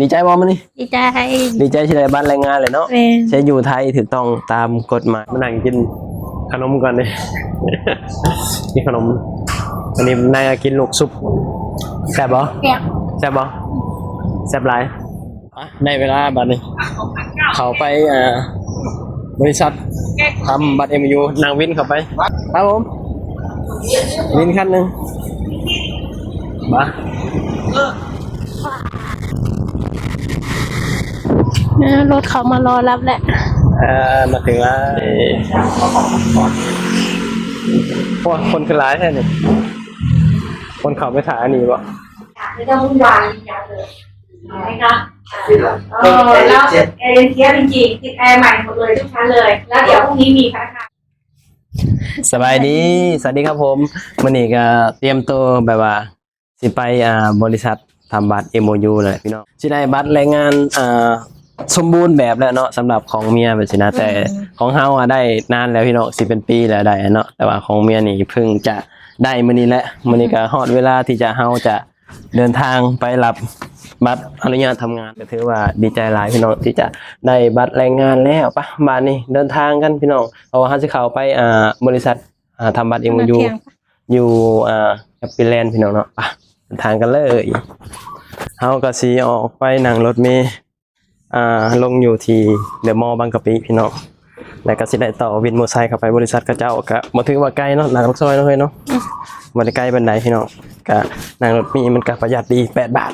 ดีใจบ่มื้อนี้ดีใจดีใจที่ได้บ้านแรงงานเลยเนาะใช้อยู่ไทยถูกต้องตามกฎหมายมานั่งกินขนมก่อนเลย นี่ขนมอันนี้นายกินลูกซุปแซ่บบ่แซ่บบ่แซ่บหลายได้เวลาบัดนี้เขาไปบริษัททำบัตร MU นางวินเข้าไปครับผมวินคันหนึ่งมารถเขามารอรับแหละมาถึงแล้วคนคือร้ายแค่นี้คนเขาไม่ถ่ายอันนี้บ่ไม่ต้องวุ่นวายอย่างเลยนะคะแล้วเอเทียจริงๆติดแอร์ใหม่หมดเลยทุกชั้นเลยแล้วเดี๋ยวพรุ่งนี้มีพนักงานสบายดีสวัสดีครับผมวันนี้ก็เตรียมตัวแบบว่าสิไปบริษัททำบัตร MOU เลยพี่น้องสิได้บัตรแรงงานสมบูรณ์แบบแล้วเนาะสำหรับของเมียแบบสินะแต่ของเฮาได้นานแล้วพี่น้องสิเป็นปีแล้วได้เนาะแต่ว่าของเมียนี่เพิ่งจะได้มื้อนี้แหละมื้อนี้ก็ฮอดเวลาที่จะเฮาจะเดินทางไปรับบัตรอนุญาตทำงานก็ถือว่าดีใจหลายพี่น้องที่จะได้บัตรแรงงานแล้วปะบ้านนี้เดินทางกันพี่น้องเพราะว่าเฮาสิเข้าไปบริษัททำบัตร MOU อยู่แฮปปี้แลนด์พี่น้องเนาะปะเดินทางกันเลยเฮาก็สิออกไปนั่งรถเมล์ลงอยู่ที่เดอะมอลล์บางกะปิพี่น้องแล้วก็สิได้ต่อวินมอเตอร์ไซค์เข้าไปบริษัทกระเจ้าก็บ่ถือว่าไกลเนาะหลังซอยเนาะเฮ้ยเนาะบ่ได้ไกลปานใดพี่น้องก็นั่งรถมีมันก็ประหยัดดี8 บาท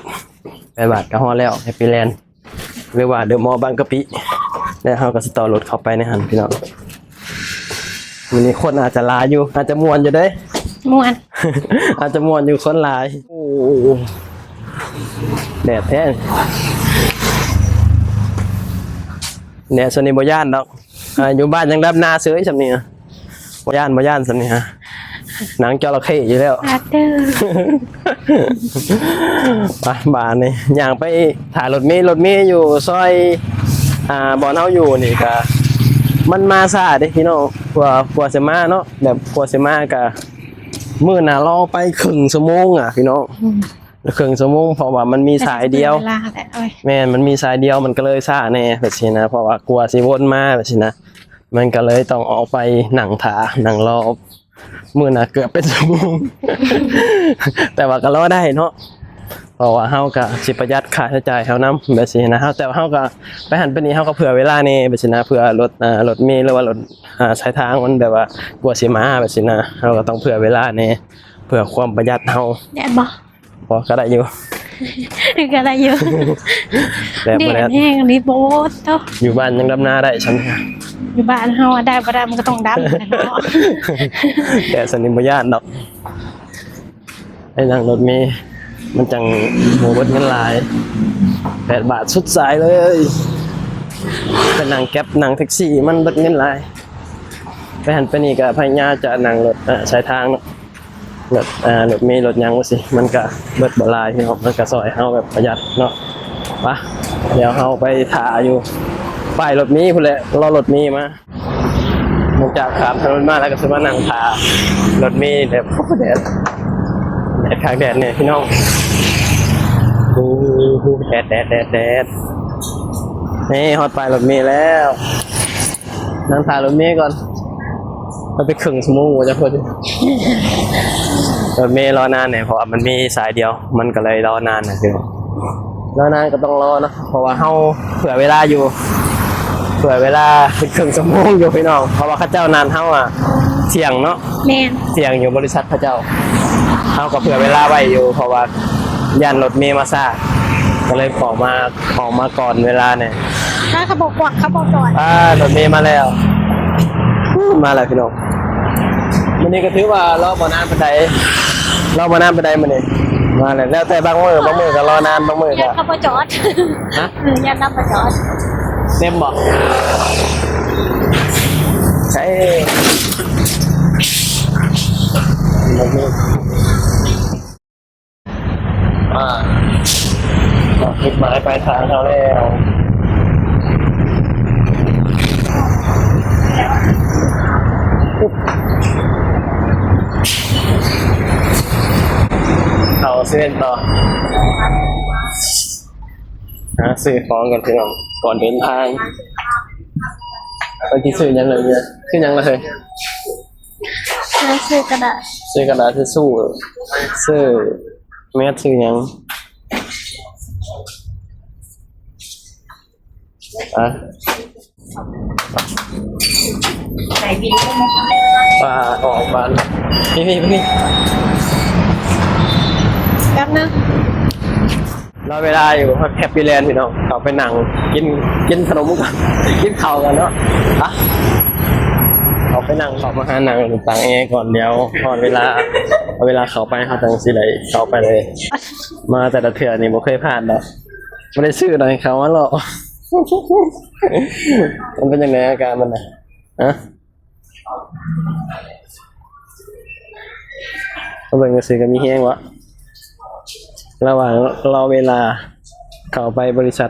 ก็ฮอดแล้วแฮปปี้แลนด์หรือว่าเดอะมอลล์บางกะปิแล้วเฮาก็สิต่อรถเข้าไปในหั่นพี่น้องมื้อนี้คนอาจจะหลายอยู่อาจจะม่วนอยู่เด้ม่วน อาจจะม่วนอยู่คนหลายโอ้แดดแท้เนี่ยส่วนนี้บ่ย่านดอกอยู่บ้านยังรับนาเสือสำนี่บ่ย่านสำนี่ฮะหนังจระเข้อยู่แล้วบ้านนี่อย่างไปถ่ายรถเมล์อยู่ซอยบ่อนเฮาอยู่นี่ก็มันมาซ่าเด้พี่น้องกว่าสิมาเนาะแบบกว่าสิมาก็มื้อหน้ารอไปครึ่งชั่วโมงพี่น้องครึ่งชั่วโมงเพราะว่ามันมีสายเดียวแม่มันมีสายเดียวมันก็เลยซ่าแน่แบบนี้นะเพราะว่ากลัวสิวนมาแบบนี้นะมันก็เลยต้องออกไปหนังรอมื้อน่ะเกือบเป็นชั่วโมง แต่ว่าก็รอได้เนาะเพราะว่าเฮาก็สิประหยัดค่าใช้จ่ายเฮานำแบบนี้นะเฮาแต่ว่าเฮาก็ไปหันไปนี่เฮาก็เผื่อเวลานี่แบบนี้นะเผื่อรถเมล์หรือว่ารถสายทางมันแบบว่ากลัวสิมาแบบนี้นะเฮาก็ต้องเผื่อเวลานี่เพื่อความประหยัดเฮาแดดบ่พอก็ได้อยู่ก็ได้อยู่แดดแห้งนี่โบ๊ทเนาะอยู่บ้านยังดำนาได้ฉันอยู่บ้านเฮาได้บ่ได้มันก็ต้องดำเนาะแต่สนิมบ่ย่านดอกไอ้นั่งรถเมล์มันจังโหเบิดเงินหลาย8 บาทสุดสายเลยเป็นนั่งแก๊ปนั่งแท็กซี่มันเบิดเงินหลายไปหันไปนี่ก็พยายามจะนั่งรถสายทางเนาะรถเมล์รถยังว่าสิมันก็เบิดบ่หลายพี่น้องมันก็ซอยเฮาแบบประหยัดเนาะปะเดี๋ยวเฮาไปถ่าอยู่ป้ายรถเมล์พุ่นแหละรอรถเมล์มาจากข้ามถนนมาแล้วก็สิมานั่งถ่ารถเมล์แบบแดดข้างแดดเนี่ยพี่น้องแดดนี่ฮอดป้ายรถเมล์แล้วนั่งถ่ายรถเมล์ก่อนเราไปครึ่งชั่วโมงจะพอดีรถเมล์รอนานเนี่ยเพราะมันมีสายเดียวมันก็เลยรอนานนะพี่น้องรอนานก็ต้องรอนะเพราะว่าเฮาเผื่อเวลาอยู่เผื่อเวลาเป็นครึ่งชั่วโมงอยู่พี่น้องเพราะว่าข้าเจ้านานเฮาเที่ยงเนาะเที่ยงอยู่บริษัทข้าเจ้าเฮาก็เผื่อเวลาไว้อยู่เพราะว่าย่านรถเมล์มาซ่าก็เลยออกมาก่อนเวลาเนี่ยถ้าเขาบอกจอดรถเมล์มาแล้วพี่น้องมันนี่ก็ถือว่ารอบานานปานใดมันนี่มาแล้วแต่บางมื้อก็รอนานบางมื้อก็เขาจอดฮะยันนำมาจอดเต็มบ่ใช่จุดหมายปลายทางเราแล้วเอาเส้นต่อ หาซื้อของกันพี่น้องก่อนเดินทางไปที่ซื้อยังเลยเนี่ยซื้อยังเลย ซื้อกระดาษ ซื้อกระดาษทิชชู่ซื้อแมสซื้อยังอ่ะ ไหนบินใช่ไหมคะ ปลาออกบ้านพี่ แป๊บนึง เราเวลาอยู่แฮปปี้แลนด์พี่น้องเขาไปนั่งกินขนมกันกินข้าวกันเนาะอ่ะเขาไปนั่งเขามาหานั่งต่างเอก่อนเดี๋ยวพอเวลาเขาไปเขาจังสิเลยเขาไปเลย มาแต่ละเถื่อนี่บ่เคยผ่านเนาะไม่ได้ซื้ออะไรเขาว่าหรอกมันเป็นยังไงอาการมันนะฮะเขาเป็นกระสือกันมีแห้งวะระหว่างรอเวลาเข้าไปบริษัท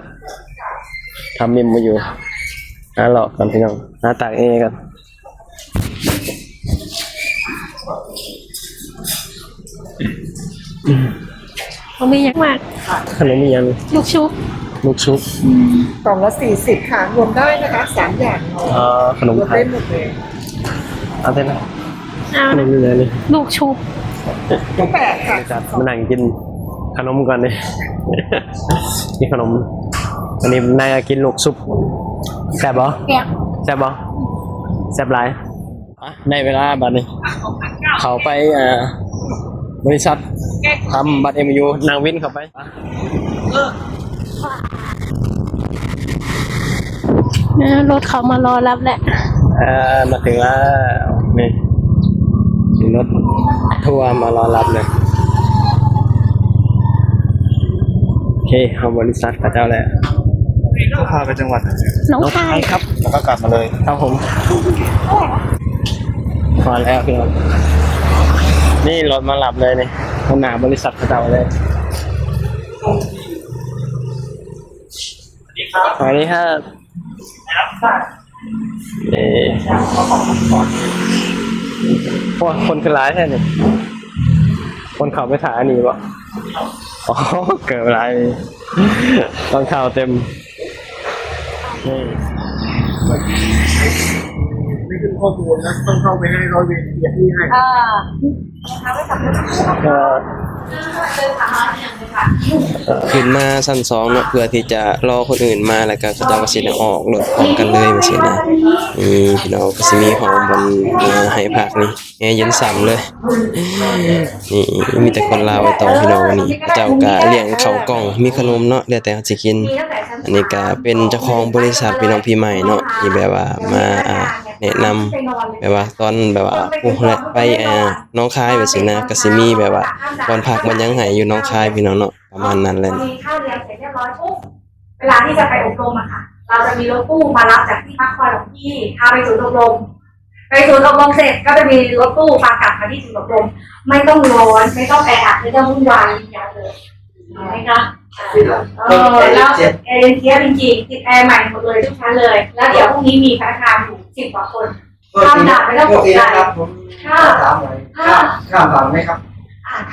ทำมิมมาอยู่หาหลอกกันพี่น้องหาตากเอกัน เขามีอย่างมาก ขนมมียัง ลูกชุบ ลูกชุบ กล่องละ40ค่ะรวมได้นะคะ3อย่าง ขนม รวม ไท ได้ ย หมดเลย เอาเท่าไหร่ เอา ขน นะ มมีอะไรนี่ ลูกชุบ ก็8ค่ะ จัดมานั่งกินขนมก่อนดิ นี่ขนมอันนี้นายกินลูกซุปแซ่บบ่ แก้ว แซ่บบ่แซ่บหลายอ่ะได้เวลาบัดนี้เขาไปบริษัททำบัตร MU นางวินเข้าไป รถเขามารอรับแหละ มาถึงแล้วนี่มีรถทัวร์มารอรับเลยโอเคเอาบริษัทพระเจ้าแล้ว ก็พาไปจังหวัดไหน น้องชาย ครับ แล้วก็กลับมาเลย ครับผมพอแล้วพี่น้องนี่รถมารับเลยนี่ขนาดบริษัทพระเจ้าเลยสวัสดีครับพวกคนคือร้ายแท้เนี่ยคนขับไปถ่ายอันนี้ปะอ๋อเกิดอะไรตอนข่าวเต็มนี่ ไม่ขึ้นข้อมูลนะต้องเข้าไปให้ร้อยเวรเกียรติที่ให้ ก็ ขึ้นมาชั้นสองเนาะเพื่อที่จะรอคนอื่นมาแล้วก็เขาเจ้าก็สิได้ออกรถพร้อมกันเลยว่าซี่นะพี่น้องก็สิมีห้องบนให้พักนี่แอร์เย็นส่ำเลยนี่มีแต่คนลาวไว้ต่อพี่น้องวันนี้เจ้าก็เลี้ยงข้าวกล่องมีขนมเนาะแล้วแต่เขาสิกิน อันนี้ก็เป็นเจ้าของบริษัทพี่น้องพี่ใหม่เนาะที่แบบว่ามาแนะนำแบบว่าตอนแบบว่าไปน้องคายแบบสินะก็สิมีแบบว่าตอนพักมันยังให้อยู่น้องคายพี่น้องเนาะประมาณนั้นแหละ พอมีข้าวเรียนเสร็จเรียบร้อยปุ๊บเวลาที่จะไปอบรมอะค่ะ เราจะมีรถตู้มารับจากที่พักคอยของพี่พาไปศูนย์อบรม ไปศูนย์อบรมเสร็จก็จะมีรถตู้พากลับมาที่ศูนย์อบรม ไม่ต้องร้อนไม่ต้องแออัดไม่ต้องวุ่นวายอย่างเลยเห็นไหมคะแล้วเอเจนซี่จริงๆติดแอร์ใหม่หมดเลยทุกชั้นเลย แล้วเดี๋ยวพรุ่งนี้มีพนักงานอยู่10 กว่าคนข้ามด่านไม่ต้องตกใจ ครับผมถามหน่อยข้ามฝั่งไหมครับ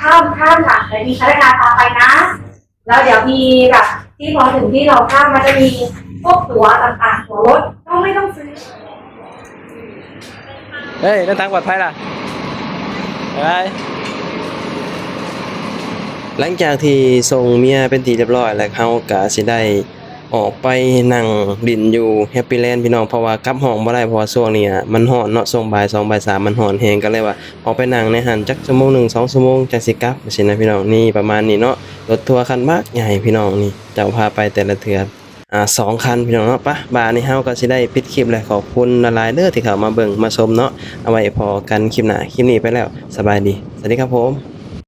ข้ามค่ะแต่มีพนักงานพาไปนะ แล้วเดี๋ยวมีแบบที่พอถึงที่เราข้ามมันจะมีพวกตั๋วต่างๆตั๋วรถก็ไม่ต้องซื้อ เฮ้ยเดินทางปลอดภัยล่ะไป หลังจากที่ส่งเมียเป็นที่เรียบร้อยแล้วเขาก็สิได้ออกไปนั่งดินอยู่แฮปปี้แลนด์พี่น้องเพราะว่ากลับห้องบ่ได้เพราะว่าช่วงนี้มันร้อนเนาะช่วงบ่าย2บ่าย3มันร้อนแฮงก็เลยว่าออกไปนั่งในหันจักชั่วโมง1 2ชั่วโมงจังสิกลับจังซี่นะพี่น้องนี่ประมาณนี้เนาะรถทัวร์คันบักใหญ่พี่น้องนี่เจ้าพาไปแต่ละเทื่อ2 คันพี่น้องเนาะปะบ่านี้เฮาก็สิได้ปิดคลิปแล้วขอบคุณหลายๆเด้อที่เข้ามาเบิ่งมาชมเนาะเอาไว้พอกันคลิปหน้าคลิปนี้ไปแล้วสบายดีสวัสดีครับผม